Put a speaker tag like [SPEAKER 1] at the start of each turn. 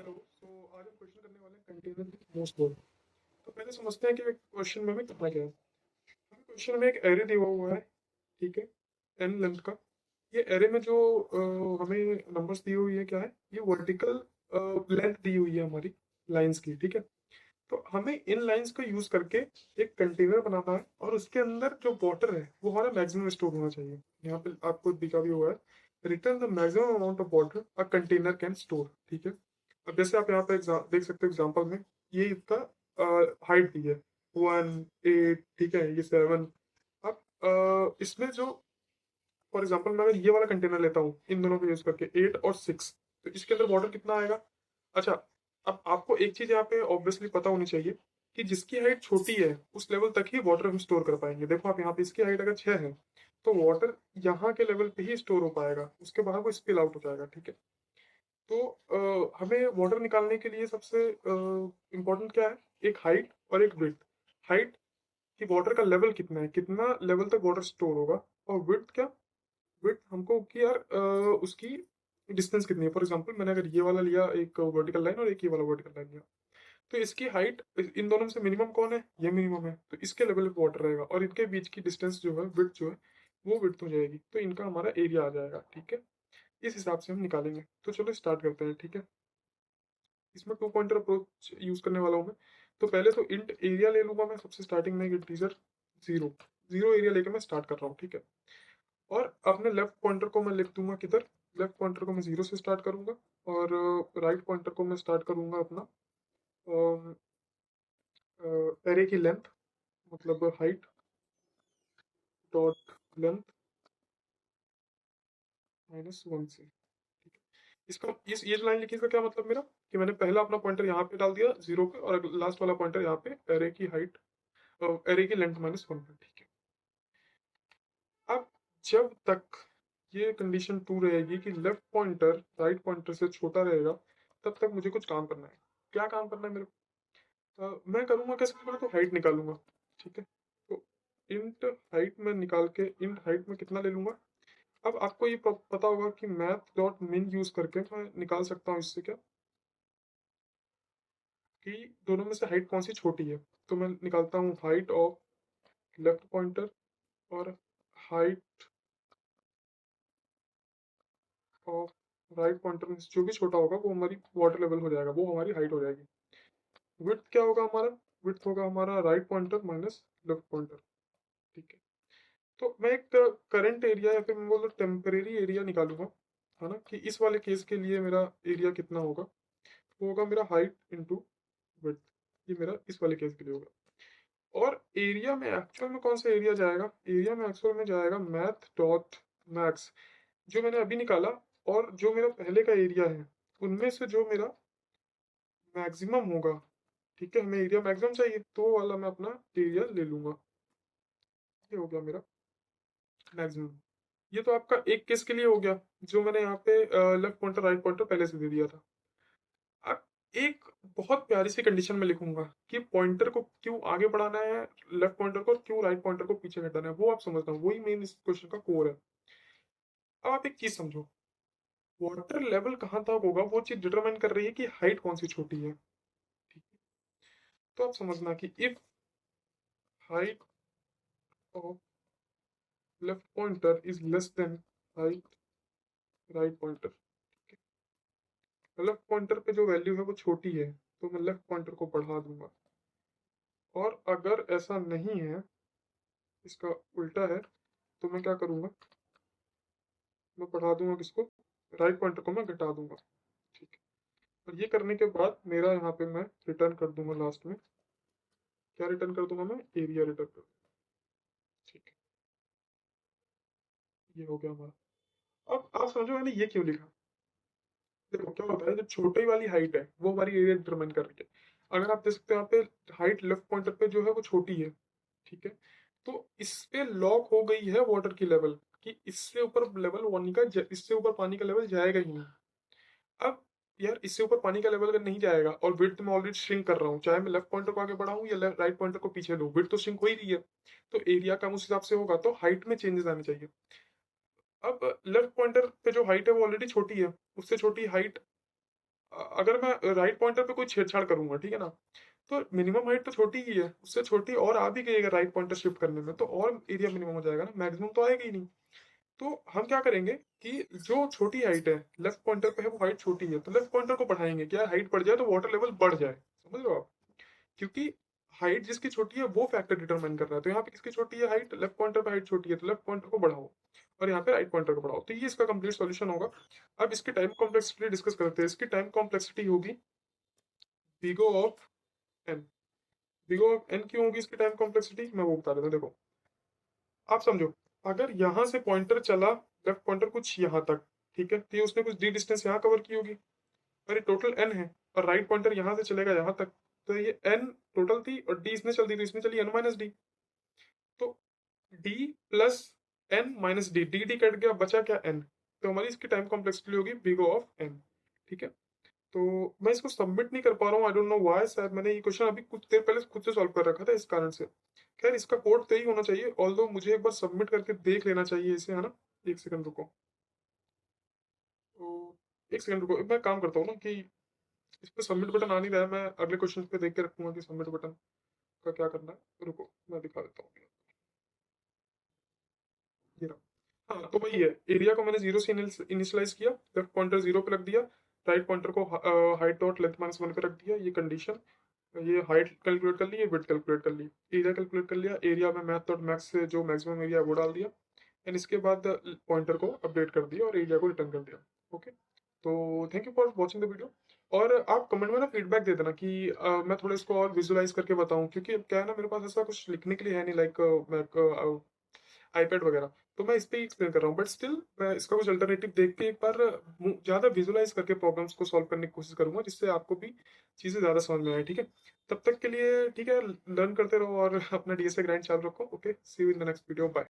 [SPEAKER 1] Hello. आज हम question करने वाले हैं कंटेनर विद मोस्ट वर्ड। तो पहले समझते हैं कि क्वेश्चन में हमें करना क्या है। हमें क्वेश्चन में एक एरे दिया हुआ है, ठीक है, एन लेंथ का। ये एरे में जो हमें नंबर्स दी हुई है क्या है, ये वर्टिकल लेंथ दी हुई है हमारी लाइंस की, ठीक है। तो हमें इन लाइंस को यूज करके एक कंटेनर बनाना है और उसके अंदर जो वाटर है वो हमारा मैक्सिमम स्टोर होना चाहिए। यहाँ पे आपको दिखा भी हुआ है, return the maximum amount of water a container can store, ठीक है। अब जैसे आप यहाँ पे देख सकते हो एग्जांपल में, ये इसका हाइट दी है 1 8, ठीक है, ये 7। अब इसमें जो, फॉर एग्जांपल मैं अगर ये वाला कंटेनर लेता हूँ इन दोनों को यूज करके 8 और 6, तो इसके अंदर वाटर कितना आएगा। अच्छा, अब आपको एक चीज यहाँ पे ऑब्वियसली पता होनी चाहिए कि जिसकी हाइट छोटी है उस लेवल तक ही वाटर हम स्टोर कर पाएंगे। देखो आप यहाँ पे, इसकी हाइट अगर 6 है तो वाटर यहाँ के लेवल पे ही स्टोर हो पाएगा, उसके बाद वो स्पिल आउट हो जाएगा, ठीक है। तो हमें वाटर निकालने के लिए सबसे इम्पोर्टेंट क्या है, एक हाइट और एक विड्थ। हाइट कि वाटर का लेवल कितना है, कितना लेवल तक वाटर स्टोर होगा, और विड्थ क्या, विड्थ हमको कि यार उसकी डिस्टेंस कितनी है। फॉर एग्जांपल मैंने अगर ये वाला लिया एक वर्टिकल लाइन और एक ये वाला वर्टिकल लाइन लिया, तो इसकी हाइट इन दोनों में से मिनिमम कौन है, ये मिनिमम है, तो इसके लेवल पे वाटर रहेगा और इनके बीच की डिस्टेंस जो है, विड्थ जो है, वो विड्थ हो जाएगी, तो इनका हमारा एरिया आ जाएगा, ठीक है। इस हिसाब से हम निकालेंगे। तो चलो स्टार्ट करते हैं, ठीक है। इसमें 2 पॉइंटर अप्रोच यूज करने वाला हूँ मैं। तो पहले तो इंट एरिया ले लूंगा मैं सबसे स्टार्टिंग में, इंटीजर 0 0 एरिया लेके मैं स्टार्ट कर रहा हूँ, ठीक है। और अपने लेफ्ट पॉइंटर को मैं लिख दूंगा किधर, लेफ्ट पॉइंटर को मैं 0 से स्टार्ट करूंगा और राइट पॉइंटर को मैं स्टार्ट करूंगा अपना एरे की लेंथ, मतलब हाइट डॉट लेंथ -1 से। इसका इस ये लाइन लिखी, इसका क्या मतलब मेरा, कि मैंने पहला अपना पॉइंटर यहाँ पे डाल दिया 0 पे और लास्ट वाला पॉइंटर यहाँ पे एरे की हाइट, एरे की लेंथ -1 पे, ठीक है। अब जब तक ये कंडीशन ट्रू रहेगी कि लेफ्ट पॉइंटर राइट पॉइंटर से छोटा रहेगा, तब तक मुझे कुछ काम करना है। क्या काम करना है मेरे को, मैं करूंगा क्या, सबसे पहले तो हाइट निकालूंगा, ठीक है। तो इंट हाइट में निकाल के, इंट हाइट में कितना ले लूंगा। अब आपको ये पता होगा कि मैथ डॉट मिन यूज करके मैं निकाल सकता हूँ इससे क्या, कि दोनों में से हाइट कौन सी छोटी है। तो मैं निकालता हूँ हाइट ऑफ लेफ्ट पॉइंटर और हाइट ऑफ राइट पॉइंटर में से जो भी छोटा होगा वो हमारी वाटर लेवल हो जाएगा, वो हमारी हाइट हो जाएगी। विड्थ क्या होगा हमारा, विड्थ होगा हमारा write pointer minus left pointer, ठीक है। तो मैं एक करंट एरिया या फिर मैं बोल टेम्परेरी एरिया निकालूंगा, है ना, कि इस वाले केस के लिए मेरा एरिया कितना होगा। वो होगा मेरा हाइट इंटू विड्थ, ये मेरा इस वाले केस के लिए होगा। और एरिया में एक्चुअल में कौन सा एरिया जाएगा, एरिया में एक्चुअल में जाएगा मैथ डॉट मैक्स, जो मैंने अभी निकाला, और जो मेरा पहले का एरिया है उनमें से जो मेरा मैक्सिमम होगा, ठीक है। हमें एरिया मैक्सिमम चाहिए तो वो वाला मैं अपना एरिया ले लूंगा, ये हो गया मेरा मैक्सिमम। ये तो आपका एक केस के लिए हो गया, जो मैंने यहाँ पे लेफ्ट पॉइंटर राइट पॉइंटर पहले से दे दिया था। अब एक बहुत प्यारी सी कंडीशन में लिखूंगा कि पॉइंटर को क्यों आगे बढ़ाना है, लेफ्ट पॉइंटर को क्यों राइट पॉइंटर को पीछे हटाना है, वो आप समझना, वही मेन इस क्वेश्चन का कोर है। अब आप एक चीज समझो, वाटर लेवल कहाँ तक होगा वो चीज डिटरमाइन कर रही है कि हाइट कौन सी छोटी है, ठीक है। तो आप समझना कि if height of left pointer is less than height write pointer, left pointer पे जो वैल्यू है वो छोटी है, तो मैं लेफ्ट पॉइंटर को बढ़ा दूंगा। और अगर ऐसा नहीं है, इसका उल्टा है, तो मैं क्या करूंगा, मैं बढ़ा दूंगा किसको, राइट पॉइंटर को मैं घटा दूंगा, ठीक है। और ये करने के बाद मेरा यहाँ पे मैं रिटर्न कर दूंगा लास्ट में, क्या रिटर्न कर दूंगा, मैं एरिया रिटर्न कर दूंगा, ठीक है। ये हो गया हमारा। अब आप समझो मैंने ये क्यों लिखा। देखो क्या होता है, जो छोटी वाली हाइट है वो हमारी एरिया डिटरमाइन कर रही है। अगर आप देख सकते हैं यहाँ पे हाइट लेफ्ट पॉइंटर पे जो है वो छोटी है, ठीक है। तो इस पे लॉक हो गई है वाटर की लेवल, कि इससे ऊपर लेवल पानी का इससे ऊपर पानी का लेवल जाएगा ही नहीं। अब यार इससे ऊपर पानी का लेवल अगर नहीं जाएगा और विड्थ में ऑलरेडी श्रिंक कर रहा हूँ, चाहे मैं लेफ्ट पॉइंटर को आगे बढ़ाऊं या राइट पॉइंटर को पीछे लूं, विड्थ तो श्रिंक हो ही रही है, तो एरिया कम उस हिसाब से होगा, तो हाइट में चेंजेस आने चाहिए। अब लेफ्ट पॉइंटर पे जो हाइट है वो ऑलरेडी छोटी है, उससे छोटी हाइट अगर मैं राइट पॉइंटर पे कोई छेड़छाड़ करूंगा, ठीक है ना, तो मिनिमम हाइट तो छोटी ही है, उससे छोटी और आ भी गई अगर राइट पॉइंटर शिफ्ट करने में, तो और एरिया मिनिमम हो जाएगा ना, मैक्सिमम तो आएगा ही नहीं। तो हम क्या करेंगे कि जो छोटी हाइट है लेफ्ट पॉइंटर पे है, वो हाइट छोटी है, तो लेफ्ट पॉइंटर को बढ़ाएंगे, क्या हाइट बढ़ जाए तो वाटर लेवल बढ़ जाए, समझ रहे हो आप? क्योंकि हाइट जिसकी छोटी है वो फैक्टर डिटरमाइन कर रहा है, तो यहाँ पे किसकी छोटी है हाइट, लेफ्ट पॉइंटर पे हाइट छोटी है, तो लेफ्ट पॉइंटर को बढ़ाओ और यहाँ पे राइट पॉइंटर को बढ़ाओ, तो ये इसका कंप्लीट सॉल्यूशन होगा। अब इसकी टाइम कॉम्प्लेक्सिटी डिस्कस करते हैं। इसकी टाइम कॉम्प्लेक्सिटी होगी big O of n. Big O of n क्यों होगी इसकी टाइम कॉम्प्लेक्सिटी, मैं वो बता देता हूँ। देखो आप समझो, अगर यहाँ से पॉइंटर चला, लेफ्ट पॉइंटर कुछ यहाँ तक, ठीक है, तो ये उसने कुछ डी डिस्टेंस यहाँ कवर की होगी, और ये टोटल एन है, और राइट पॉइंटर यहाँ से चलेगा यहाँ तक, तो ये एन टोटल थी और डी इसमें चल दी, तो इसमें चली एन माइनस डी। तो d plus n minus d, d d cut गया, बचा क्या एन, तो हमारी इसकी टाइम कॉम्प्लेक्सिटी होगी बिग O ऑफ एन। ठीक है, तो मैं इसको सबमिट नहीं कर पा रहा हूँ, आई डोंट नो व्हाई, शायद मैंने ये क्वेश्चन अभी कुछ देर पहले खुद से सॉल्व कर रखा था इस कारण से। खैर इसका कोड तो ही होना चाहिए, ऑल्दो मुझे एक बार सबमिट करके देख लेना चाहिए इसे, है ना। एक सेकंड रुको, तो एक सेकंड रुको, मैं काम करता हूँ ना कि इस पे सबमिट बटन आ नहीं रहा है, मैं अगले क्वेश्चन पे देख के रखूंगा कि सबमिट बटन का क्या करना है, रुको मैं दिखा देता हूँ। ये रहा, हाँ तो वही है, एरिया को मैंने जीरो से इनिशियलाइज किया, लेफ्ट पॉइंटर जीरो पे रख दिया, राइट पॉइंटर को height dot length minus one पे रख दिया, ये कंडीशन, ये हाइट कैलकुलेट कर ली, ये विड्थ कैलकुलेट कर ली, एरिया कैलकुलेट कर लिया, एरिया में मैथ डॉट मैक्स से जो मैक्सिमम एरिया वो डाल दिया, एंड इसके बाद पॉइंटर को अपडेट कर दिया और एरिया को रिटर्न कर दिया। ओके, तो thank you for watching the video. और आप कमेंट में ना फीडबैक दे देना कि मैं थोड़ा इसको और विजुअलाइज करके बताऊं, क्योंकि अब क्या है ना, मेरे पास ऐसा कुछ लिखने के लिए है नहीं, लाइक आईपैड वगैरह, तो मैं इस पे एक्सप्लेन कर रहा हूँ, बट स्टिल मैं इसका कुछ अल्टरनेटिव देख के एक बार ज्यादा विजुअलाइज करके प्रॉब्लम्स को सॉल्व करने की कोशिश करूंगा, जिससे आपको भी चीजें ज्यादा समझ में आए। ठीक है, तब तक के लिए ठीक है, लर्न करते रहो और अपना DSA ग्राइंड चालू रखो। Okay, see you in the next video, bye.